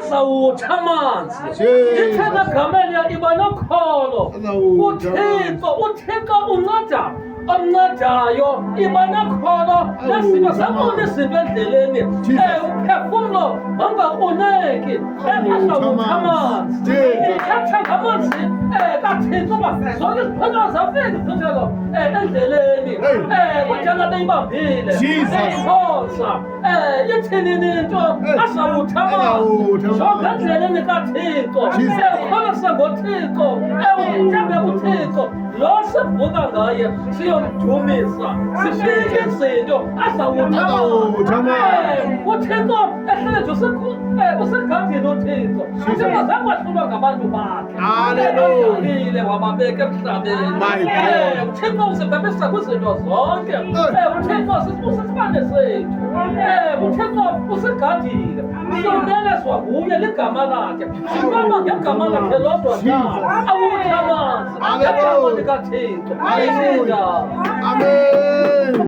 asawuthamanzi itheka gamelia ibanokholo uthixo unceda omncadayo ibanokholo nezinto zabona izinto endleleni uphefumlo wangakruneki asawuthamanzi ithatha ngamanzi kathixo uba zonke iziphelo zafika iphethelo endleleni kujala beyibambile eyikhonza ithini into asawuthamanzi zonke endleleni kathixo ukholisa ngothixo mhlambe kuthixo lo sivuka ngaye siyomdumisa sifike izinto asawuthamanzi uthixo ehlelethu usegadini uthixo uthixo zakwahlulwa ngabantu bakhe alile wababeka emhlabeni uthixo usibhebhisa kwizinto zonke uthixo usisibane sethu uthixo usigadile siyonelezwa nguye ligama lakhe siqama ngegama lakhe lodwa na awuthamanzi ngegama likathixo Amen.